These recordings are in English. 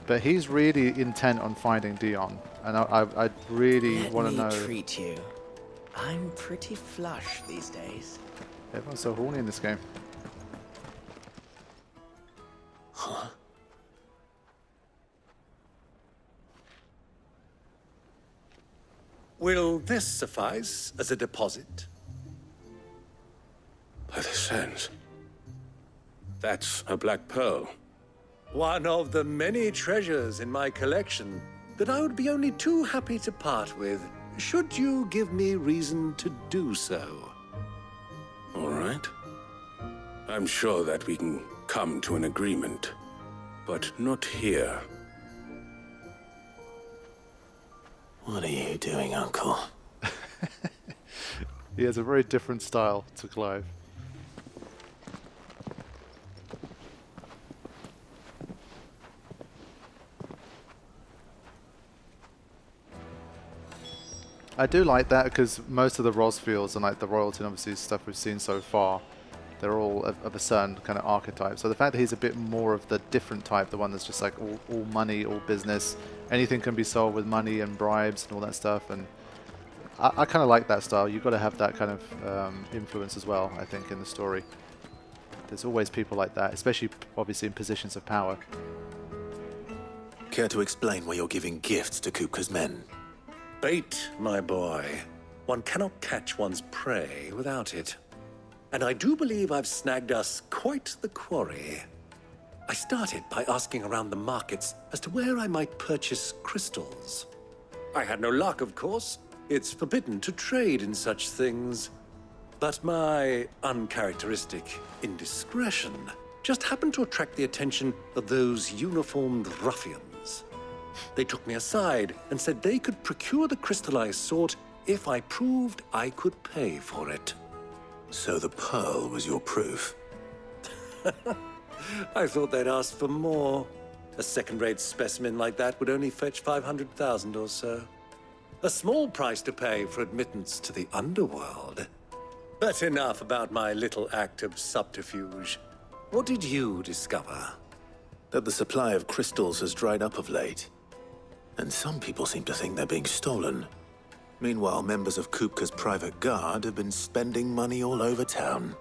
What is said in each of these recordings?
But he's really intent on finding Dion, and I really want to know. Let me treat you. I'm pretty flush these days. Everyone's so horny in this game. Huh? Will this suffice as a deposit? By the sands. That's a black pearl. One of the many treasures in my collection that I would be only too happy to part with, should you give me reason to do so. All right. I'm sure that we can come to an agreement, but not here. What are you doing, Uncle? He has a very different style to Clive. I do like that because most of the Rosfields and like the royalty and obviously stuff we've seen so far, they're all of a certain kind of archetype. So the fact that he's a bit more of the different type, the one that's just like all money, all business, anything can be sold with money and bribes and all that stuff. And I kind of like that style. You've got to have that kind of influence as well, I think, in the story. There's always people like that, especially obviously in positions of power. Care to explain why you're giving gifts to Kupka's men? Bait, my boy. One cannot catch one's prey without it. And I do believe I've snagged us quite the quarry. I started by asking around the markets as to where I might purchase crystals. I had no luck, of course. It's forbidden to trade in such things. But my uncharacteristic indiscretion just happened to attract the attention of those uniformed ruffians. They took me aside and said they could procure the crystal I sought if I proved I could pay for it. So the pearl was your proof? I thought they'd ask for more. A second-rate specimen like that would only fetch 500,000 or so. A small price to pay for admittance to the underworld. But enough about my little act of subterfuge. What did you discover? That the supply of crystals has dried up of late. And some people seem to think they're being stolen. Meanwhile, members of Kupka's private guard have been spending money all over town.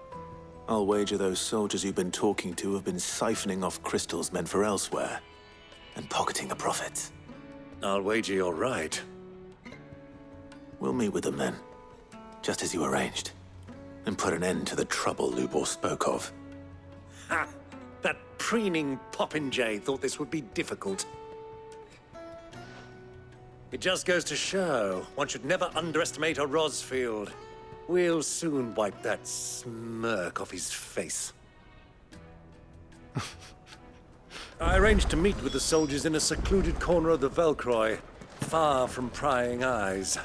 I'll wager those soldiers you've been talking to have been siphoning off crystals meant for elsewhere, and pocketing the profits. I'll wager you're right. We'll meet with them then, just as you arranged, and put an end to the trouble Lubo spoke of. Ha! That preening popinjay thought this would be difficult. It just goes to show, one should never underestimate a Rosfield. We'll soon wipe that smirk off his face. I arranged to meet with the soldiers in a secluded corner of the Velcroy, far from prying eyes.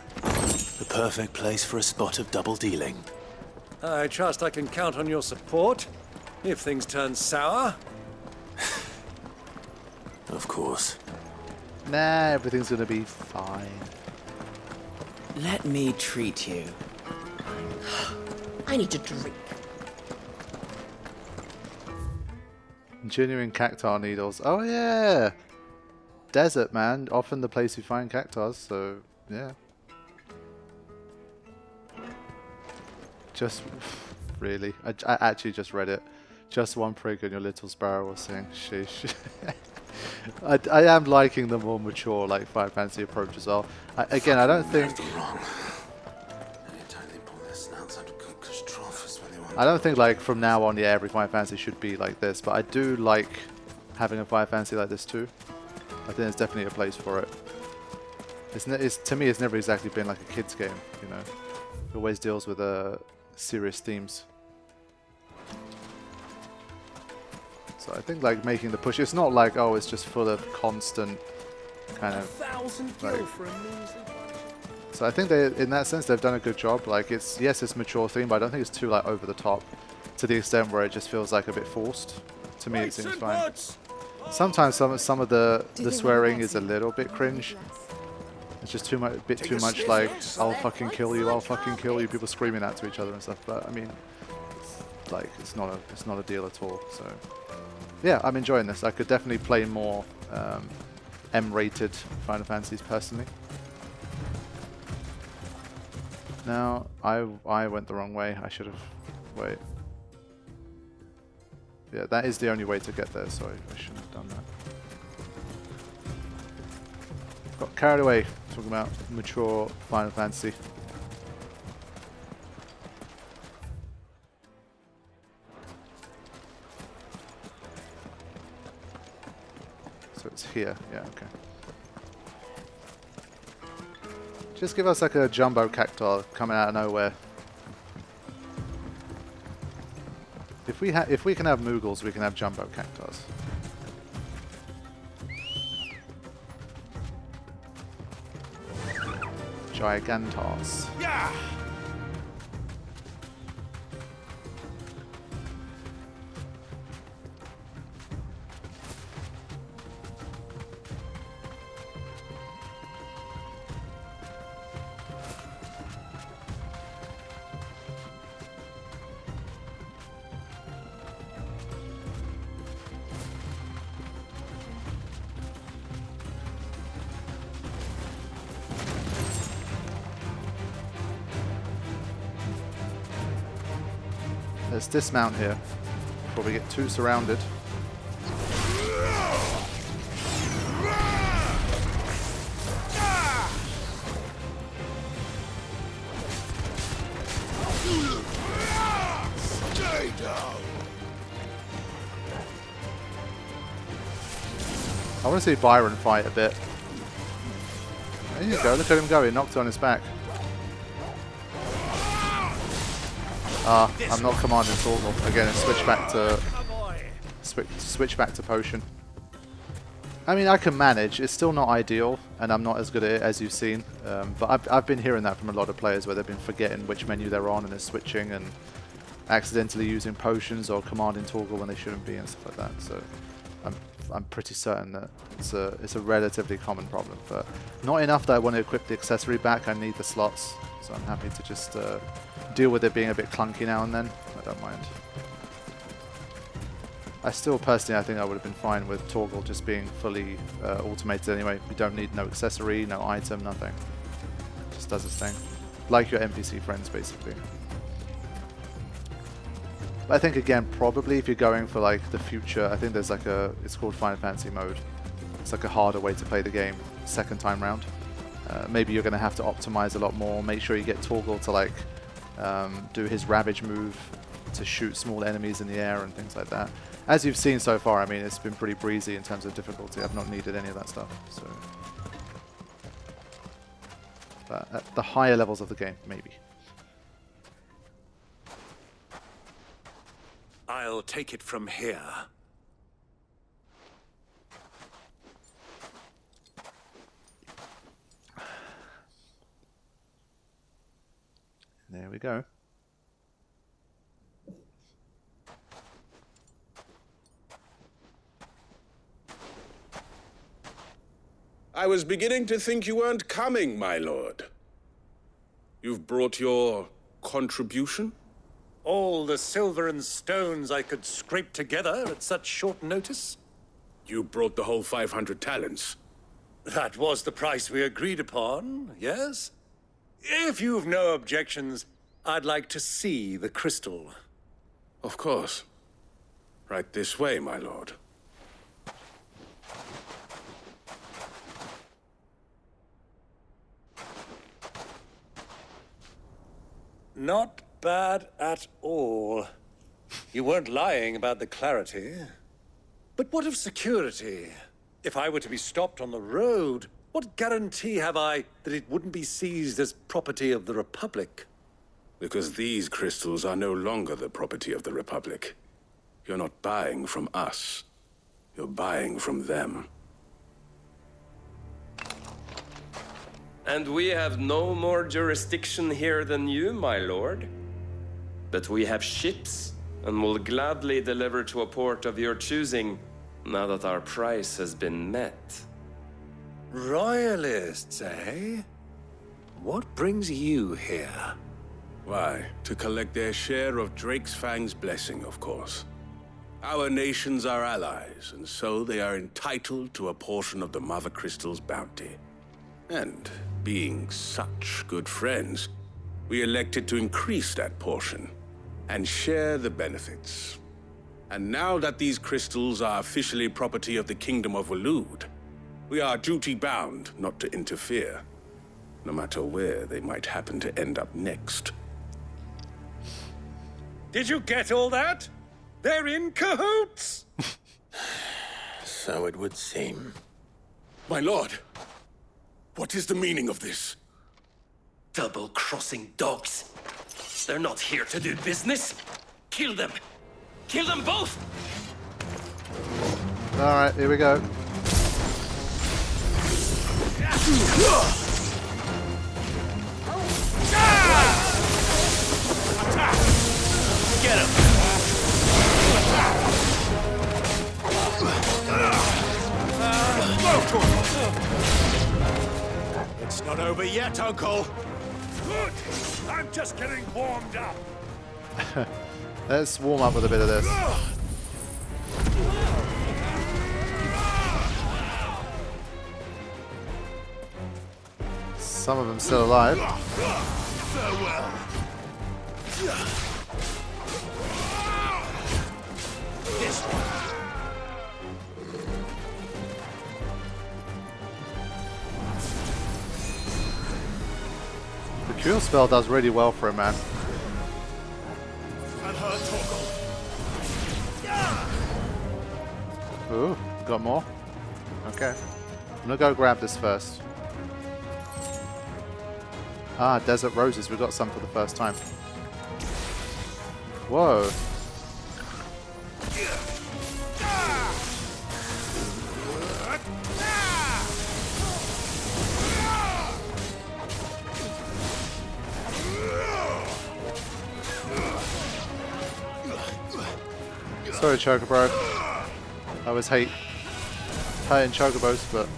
The perfect place for a spot of double dealing. I trust I can count on your support, if things turn sour. Of course. Nah, everything's gonna be fine. Let me treat you. I need to drink. Genuine cactar needles. Oh yeah! Desert, man. Often the place you find cactars, so yeah. Just, really. I actually just read it. Just one prig and your little sparrow will sing. Sheesh. I am liking the more mature, like, Final Fantasy approach as well. Again, I don't think... I don't think, like, from now on, yeah, every Final Fantasy should be like this, but I do like having a Final Fantasy like this too. I think there's definitely a place for it. To me, it's never exactly been like a kid's game, you know. It always deals with serious themes. So I think, like, making the push, it's not like, oh, it's just full of constant kind of... 1,000 like, gil for a measly... so I think they, in that sense, they've done a good job. Like, it's, yes, it's mature theme, but I don't think it's too, like, over the top to the extent where it just feels like a bit forced. To me, it seems fine. Sometimes some of the swearing is a little bit cringe. It's just too much like, I'll fucking kill you, I'll fucking kill you, people screaming that to each other and stuff. But I mean, like, it's not a deal at all. So yeah, I'm enjoying this. I could definitely play more M-rated Final Fantasies personally. Now, I went the wrong way. I should have... Wait. Yeah, that is the only way to get there, so I shouldn't have done that. Got carried away talking about mature Final Fantasy. So it's here, yeah, okay. Just give us like a jumbo cactuar coming out of nowhere. If we can have Moogles, we can have jumbo cactuars. Gigantos. Yeah! Let's dismount here before we get too surrounded. Stay down. I want to see Byron fight a bit. There you go, look at him go, he knocked on his back. I'm not commanding Torgal. Again, switch back to potion. I mean, I can manage. It's still not ideal, and I'm not as good at it as you've seen. But I've been hearing that from a lot of players where they've been forgetting which menu they're on and they're switching and accidentally using potions or commanding Torgal when they shouldn't be and stuff like that. So I'm pretty certain that it's a relatively common problem, but not enough that I want to equip the accessory back. I need the slots, so I'm happy to just deal with it being a bit clunky now and then. I don't mind. I still personally, I think I would have been fine with Torgal just being fully automated anyway. You don't need no accessory, no item, nothing. Just does its thing, like your NPC friends basically. But I think again, probably if you're going for like the future, I think there's like it's called Final Fantasy mode. It's like a harder way to play the game second time round. Maybe you're going to have to optimize a lot more. Make sure you get Torgal to like do his Ravage move to shoot small enemies in the air and things like that. As you've seen so far, I mean, it's been pretty breezy in terms of difficulty. I've not needed any of that stuff. So, but at the higher levels of the game, maybe. I'll take it from here. There we go. I was beginning to think you weren't coming, my lord. You've brought your contribution? All the silver and stones I could scrape together at such short notice? You brought the whole 500 talents. That was the price we agreed upon, yes? If you've no objections, I'd like to see the crystal. Of course. Right this way, my lord. Not bad at all. You weren't lying about the clarity. But what of security? If I were to be stopped on the road, what guarantee have I that it wouldn't be seized as property of the Republic? Because these crystals are no longer the property of the Republic. You're not buying from us. You're buying from them. And we have no more jurisdiction here than you, my lord. But we have ships, and will gladly deliver to a port of your choosing, now that our price has been met. Royalists, eh? What brings you here? Why, to collect their share of Drake's Fang's blessing, of course. Our nations are allies, and so they are entitled to a portion of the Mother Crystal's bounty. And being such good friends, we elected to increase that portion and share the benefits. And now that these crystals are officially property of the Kingdom of Waloed, we are duty-bound not to interfere, no matter where they might happen to end up next. Did you get all that? They're in cahoots! So it would seem. My lord, what is the meaning of this? Double-crossing dogs. They're not here to do business. Kill them. Kill them both! Alright, here we go. Get him! It's not over yet, Uncle! Good! I'm just getting warmed up. Let's warm up with a bit of this. Some of them still alive. Farewell. This one. The cure spell does really well for him, man. And her toggle. Ooh, got more? Okay. I'm gonna go grab this first. Ah, desert roses. We got some for the first time. Whoa. Sorry, Chocobo. I always hate hurting Chocobos, but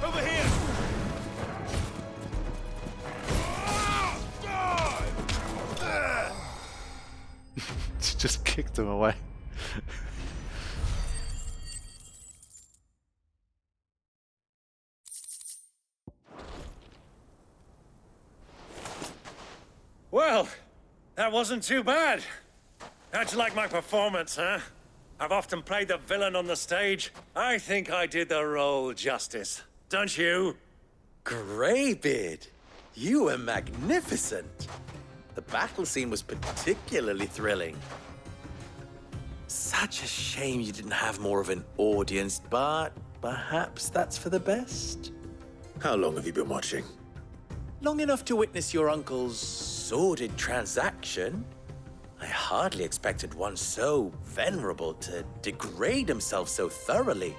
Over here! just kicked him away. Well, that wasn't too bad. How'd you like my performance, huh? I've often played the villain on the stage. I think I did the role justice. Don't you? Greybeard, you were magnificent. The battle scene was particularly thrilling. Such a shame you didn't have more of an audience, but perhaps that's for the best. How long have you been watching? Long enough to witness your uncle's sordid transaction. I hardly expected one so venerable to degrade himself so thoroughly,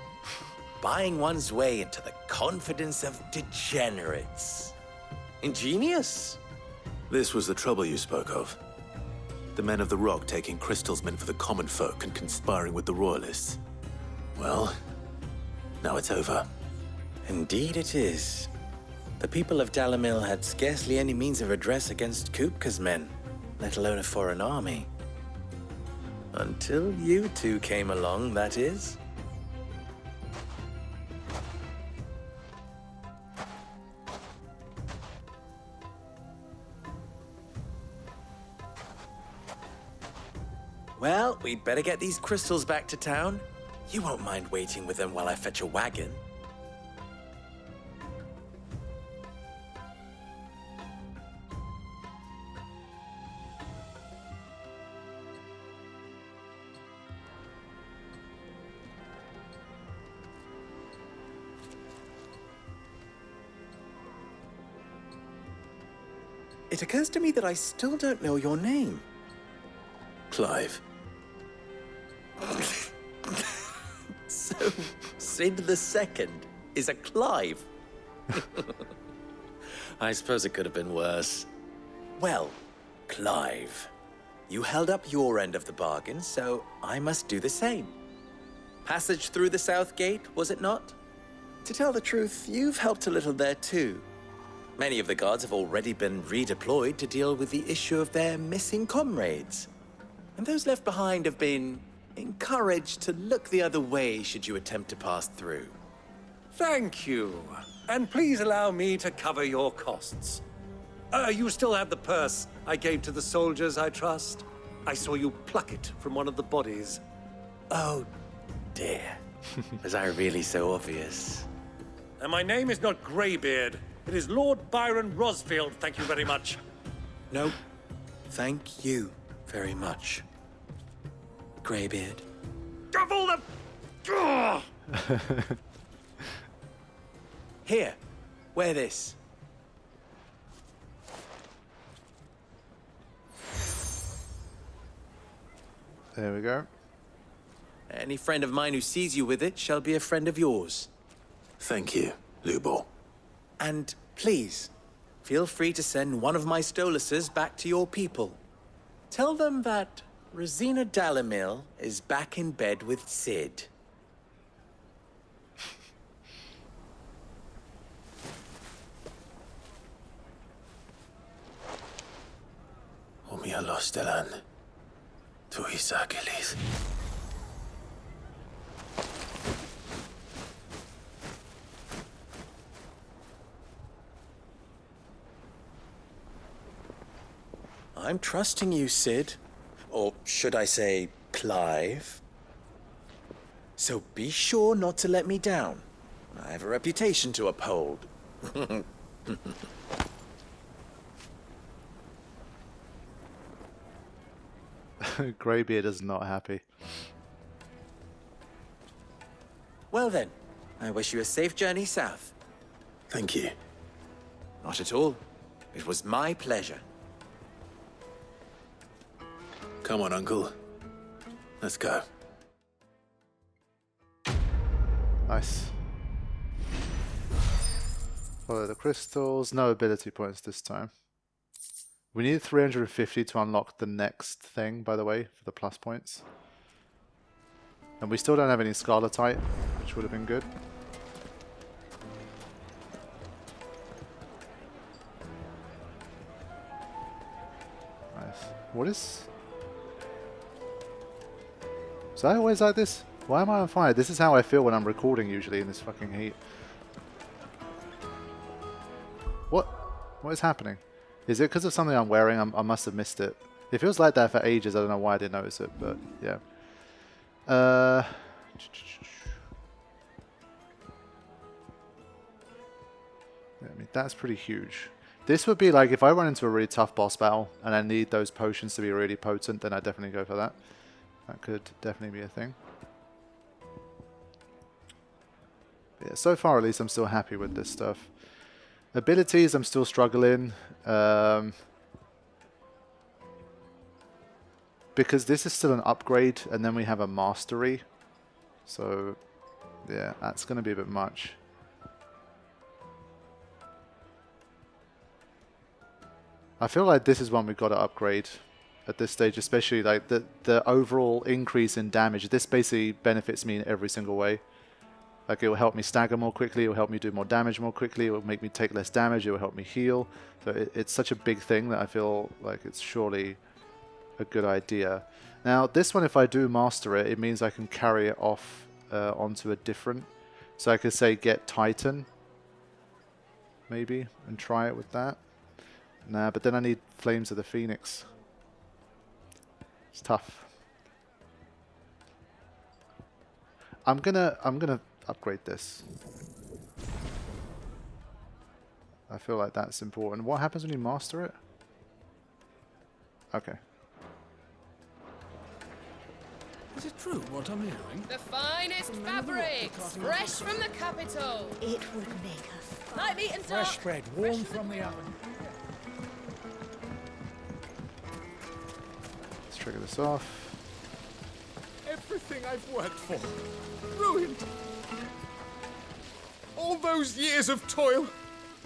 buying one's way into the confidence of degenerates. Ingenious. This was the trouble you spoke of. The men of the Rock taking crystals meant for the common folk and conspiring with the Royalists. Well, now it's over. Indeed it is. The people of Dalamil had scarcely any means of redress against Kupka's men, let alone a foreign army. Until you two came along, that is. Well, we'd better get these crystals back to town. You won't mind waiting with them while I fetch a wagon. It occurs to me that I still don't know your name. Clive. So, Sid the Second is a Clive. I suppose it could have been worse. Well, Clive, you held up your end of the bargain, so I must do the same. Passage through the South Gate, was it not? To tell the truth, you've helped a little there too. Many of the guards have already been redeployed to deal with the issue of their missing comrades. And those left behind have been encouraged to look the other way should you attempt to pass through. Thank you. And please allow me to cover your costs. You still have the purse I gave to the soldiers, I trust? I saw you pluck it from one of the bodies. Oh, dear. Was I really so obvious? And my name is not Greybeard. It is Lord Byron Rosfield, thank you very much. No, thank you very much, Greybeard. Of all the... Ugh! Here, wear this. There we go. Any friend of mine who sees you with it shall be a friend of yours. Thank you, Lubo. And please, feel free to send one of my Stoluses back to your people. Tell them that Rosina Dalamil is back in bed with Sid. Omia lostelan. Tu isakelis. I'm trusting you, Sid. Or should I say, Clive? So be sure not to let me down. I have a reputation to uphold. Greybeard is not happy. Well then, I wish you a safe journey south. Thank you. Not at all. It was my pleasure. Come on, Uncle. Let's go. Nice. Follow the crystals. No ability points this time. We need 350 to unlock the next thing, by the way, for the plus points. And we still don't have any Scarletite, which would have been good. Nice. What is... Is I always like this? Why am I on fire? This is how I feel when I'm recording usually in this fucking heat. What? What is happening? Is it because of something I'm wearing? I must have missed it. It feels like that for ages. I don't know why I didn't notice it, but yeah. Yeah, I mean, that's pretty huge. This would be like if I run into a really tough boss battle and I need those potions to be really potent, then I'd definitely go for that. That could definitely be a thing. But yeah, so far at least I'm still happy with this stuff. Abilities, I'm still struggling. Because this is still an upgrade and then we have a mastery. So yeah, that's going to be a bit much. I feel like this is one we've got to upgrade at this stage, especially like the overall increase in damage. This basically benefits me in every single way. Like, it will help me stagger more quickly, it will help me do more damage more quickly, it will make me take less damage, it will help me heal. So it's such a big thing that I feel like it's surely a good idea. Now, this one, if I do master it, it means I can carry it off onto a different... So I could say get Titan, maybe, and try it with that. Nah, but then I need Flames of the Phoenix. It's tough. I'm gonna upgrade this. I feel like that's important. What happens when you master it? Okay. Is it true what I'm hearing? The finest fabrics, fresh from the capital. It would make us Light meat and Fresh dark. bread, warm from the oven. Let's trigger this off. Everything I've worked for, ruined. All those years of toil,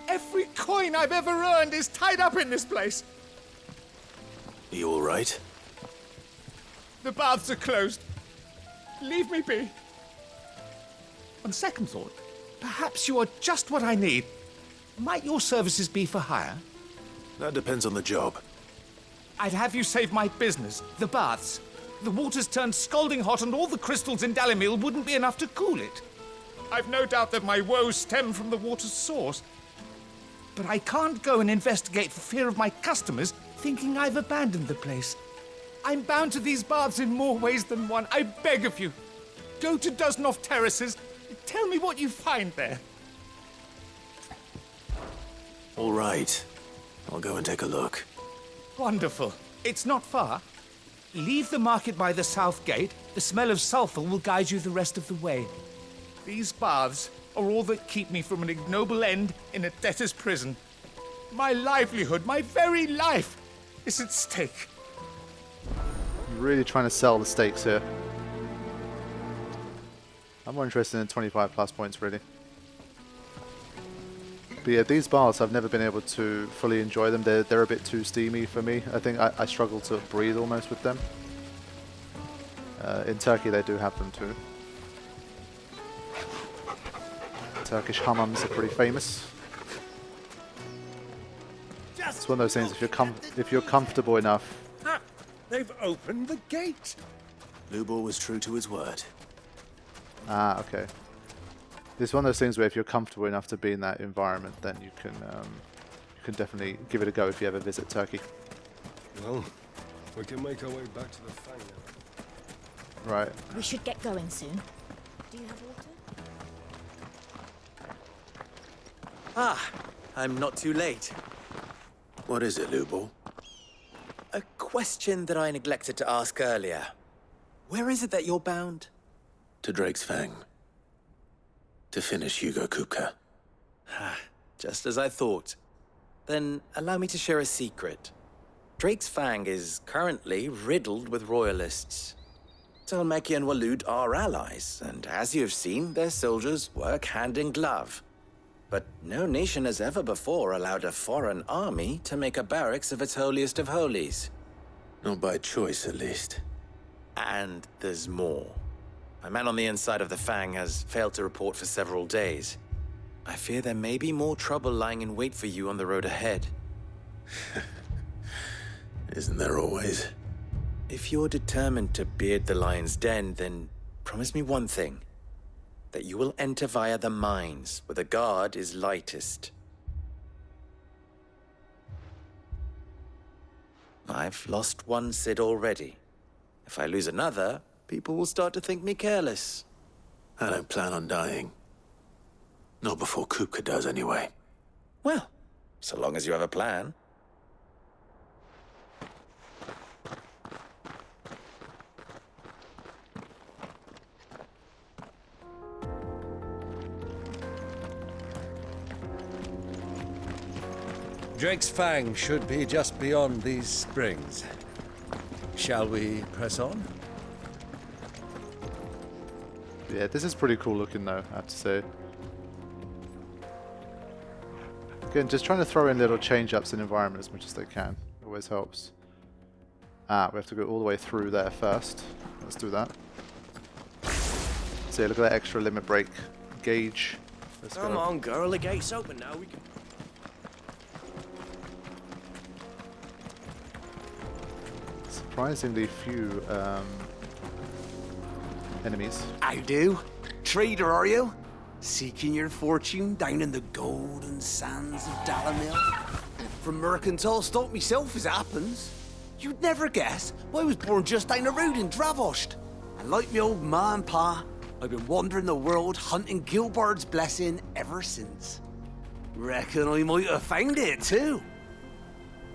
every coin I've ever earned is tied up in this place. Are you alright? The baths are closed. Leave me be. On second thought, Perhaps you are just what I need. Might your services be for hire? That depends on the job. I'd have you save my business, the baths. The water's turned scalding hot and all the crystals in Dalimil wouldn't be enough to cool it. I've no doubt that my woes stem from the water's source. But I can't go and investigate for fear of my customers thinking I've abandoned the place. I'm bound to these baths in more ways than one. I beg of you, go to Dusnoff Terraces. Tell me what you find there. All right. I'll go and take a look. Wonderful. It's not far. Leave the market by the south gate. The smell of sulfur will guide you the rest of the way. These baths are all that keep me from an ignoble end in a debtor's prison. My livelihood, my very life, is at stake. I'm really trying to sell the stakes here. I'm more interested in 25 plus points, really. But yeah, these baths, I've never been able to fully enjoy them. They're a bit too steamy for me. I think I struggle to breathe almost with them. In Turkey, they do have them too. Turkish hammams are pretty famous. It's one of those things. If you're comfortable enough. Ah, they've opened the gate. Lubo was true to his word. Ah, okay. It's one of those things where if you're comfortable enough to be in that environment, then you can definitely give it a go if you ever visit Turkey. Well, we can make our way back to the Fang now. Right. We should get going soon. Do you have water? Ah, I'm not too late. What is it, Lubo? A question that I neglected to ask earlier. Where is it that you're bound? To Drake's Fang. To finish Hugo Kupka. Just as I thought. Then allow me to share a secret. Drake's Fang is currently riddled with royalists. Talmeki and Walud are allies, and as you have seen, their soldiers work hand in glove. But no nation has ever before allowed a foreign army to make a barracks of its holiest of holies. Not by choice, at least. And there's more. A man on the inside of the Fang has failed to report for several days. I fear there may be more trouble lying in wait for you on the road ahead. Isn't there always? If you're determined to beard the lion's den, then promise me one thing. That you will enter via the mines, where the guard is lightest. I've lost one Cid already. If I lose another, people will start to think me careless. I don't plan on dying. Not before Kupka does, anyway. Well, so long as you have a plan. Drake's Fang should be just beyond these springs. Shall we press on? Yeah, this is pretty cool looking though, I have to say. Again, just trying to throw in little change-ups in environment as much as they can. Always helps. Ah, we have to go all the way through there first. Let's do that. So yeah, look at that extra limit break gauge. Let's Come go. on, girl, the gate's open now. We can... Surprisingly few enemies. How do? Trader, are you? Seeking your fortune down in the golden sands of Dalimil? From mercantile stock myself, as it happens. You'd never guess, but I was born just down the road in Dravost. And like me old ma and pa, I've been wandering the world hunting Gilbard's blessing ever since. Reckon I might have found it, too.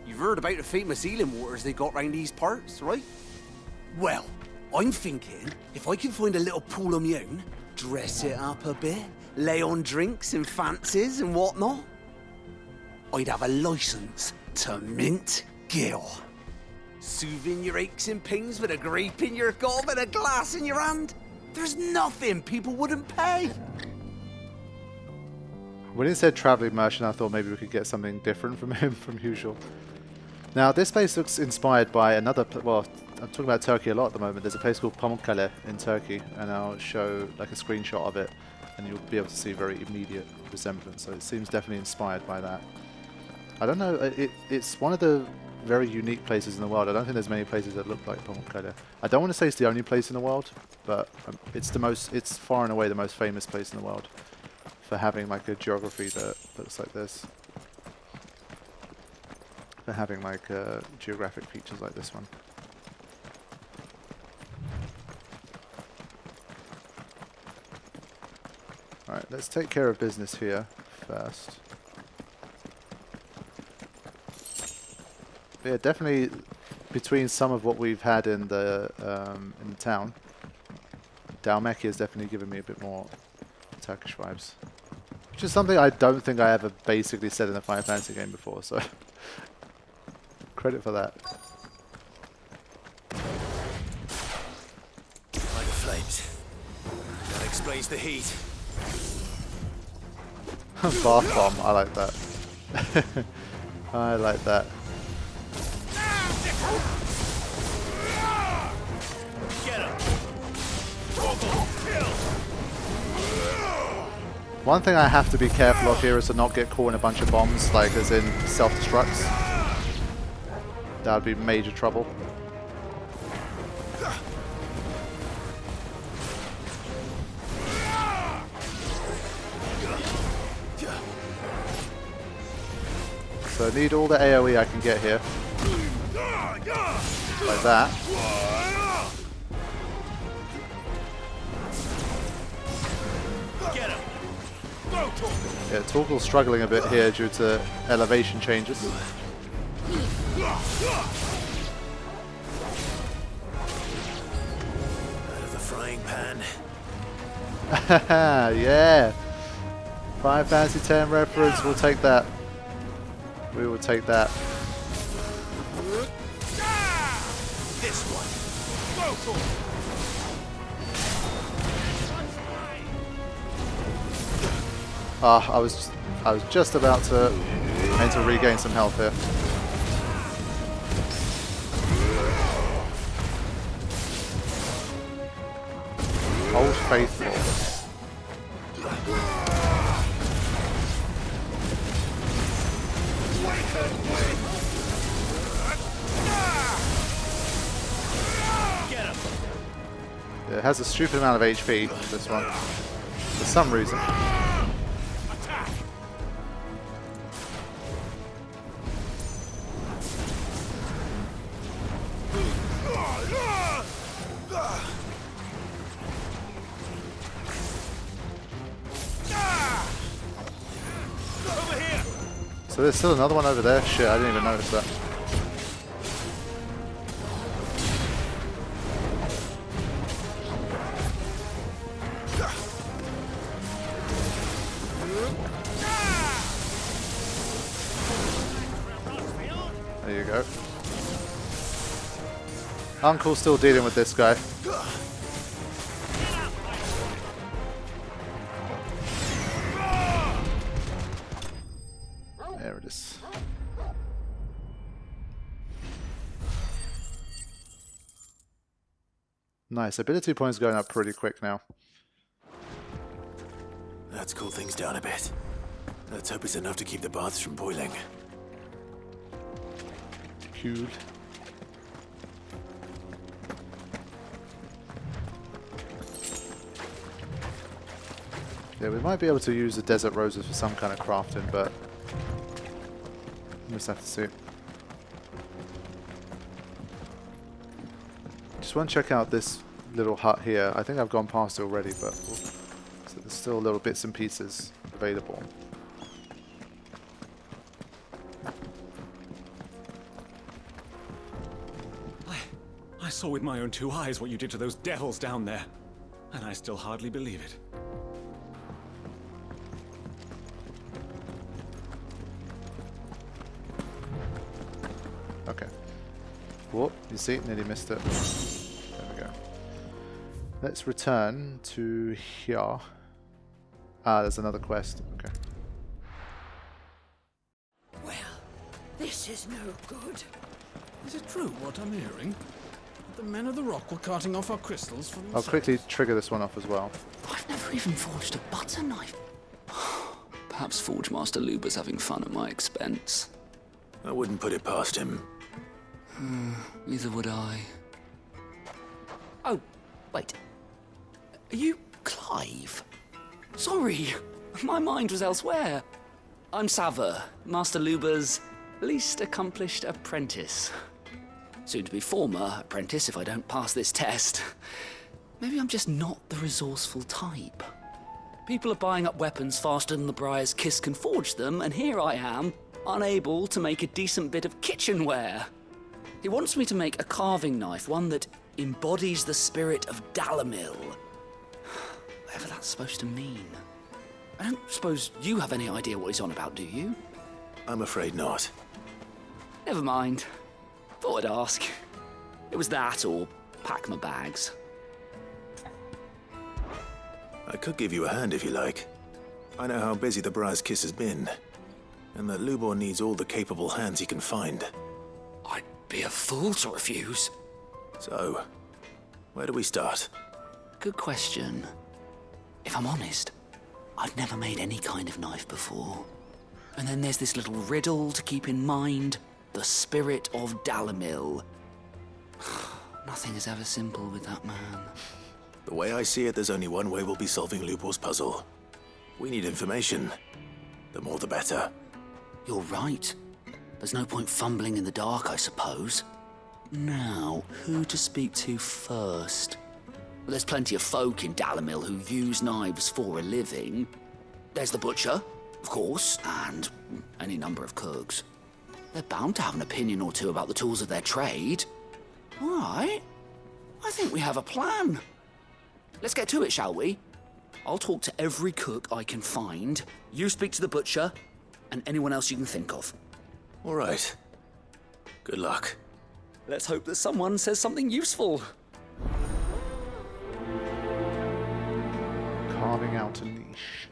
You've heard about the famous healing waters they got round these parts, right? Well, I'm thinking, if I can find a little pool of my own, dress it up a bit, lay on drinks and fancies and whatnot, I'd have a license to mint Gil. Soothing your aches and pains with a grape in your gob and a glass in your hand. There's nothing people wouldn't pay. When he said traveling merchant, I thought maybe we could get something different from him from usual. Now, this place looks inspired by another... Well, I'm talking about Turkey a lot at the moment. There's a place called Pamukkale in Turkey, and I'll show like a screenshot of it. and you'll be able to see very immediate resemblance. So it seems definitely inspired by that. I don't know, it's one of the very unique places in the world. I don't think there's many places that look like Pamukkale. I don't want to say it's the only place in the world, but it's far and away the most famous place in the world for having like a geography that looks like this. For having like geographic features like this one. Alright, let's take care of business here first. But yeah, definitely between some of what we've had in the town, Dalmeki has definitely given me a bit more Turkish vibes. Which is something I don't think I ever basically said in a Final Fantasy game before, so credit for that. Like the flames. That explains the heat. Bath bomb, I like that. I like that. One thing I have to be careful of here is to not get caught in a bunch of bombs, like as in self-destructs. That would be major trouble. So I need all the AoE I can get here. Like that. Yeah, Torgal's struggling a bit here due to elevation changes. Out of the frying pan. Yeah! Final Fantasy X reference, we'll take that. We will take that. This one. Ah, I was just about to regain some health here. Old Faithful. Yeah, it has a stupid amount of HP, this one, for some reason. So there's still another one over there? Shit, I didn't even notice that. There you go. Uncle's still dealing with this guy. There it is. Nice. Ability points going up pretty quick now. Let's cool things down a bit. Let's hope it's enough to keep the baths from boiling. Cool. Yeah, we might be able to use the desert roses for some kind of crafting, but we'll just have to see. Just want to check out this little hut here. I think I've gone past it already, but so there's still little bits and pieces available. I saw with my own two eyes what you did to those devils down there, and I still hardly believe it. Okay. Whoop, you see, nearly missed it. There we go. Let's return to here. Ah, there's another quest. Okay. Well, this is no good. Is it true what I'm hearing? The men of the rock were carting off our crystals for I'll quickly trigger this one off as well. I've never even forged a butter knife. Perhaps Forge Master Lubo's having fun at my expense. I wouldn't put it past him. Neither would I. Oh, wait. Are you Clive? Sorry, my mind was elsewhere. I'm Sava, Master Lubo's least accomplished apprentice. Soon to be former apprentice if I don't pass this test. Maybe I'm just not the resourceful type. People are buying up weapons faster than the Briar's Kiss can forge them, and here I am, unable to make a decent bit of kitchenware. He wants me to make a carving knife, one that embodies the spirit of Dalamil. Whatever that's supposed to mean. I don't suppose you have any idea what he's on about, do you? I'm afraid not. Never mind. Thought I'd ask. It was that or pack my bags. I could give you a hand if you like. I know how busy the Briar's Kiss has been, and that Lubo needs all the capable hands he can find. I'd be a fool to refuse. So, where do we start? Good question. If I'm honest, I've never made any kind of knife before. And then there's this little riddle to keep in mind. The spirit of Dalamil. Nothing is ever simple with that man. The way I see it, there's only one way we'll be solving Lubo's puzzle. We need information. The more the better. You're right. There's no point fumbling in the dark, I suppose. Now, who to speak to first? Well, there's plenty of folk in Dalamil who use knives for a living. There's the butcher, of course, and any number of cooks. They're bound to have an opinion or two about the tools of their trade. All right. I think we have a plan. Let's get to it, shall we? I'll talk to every cook I can find. You speak to the butcher, and anyone else you can think of. All right. Good luck. Let's hope that someone says something useful. Carving out a niche.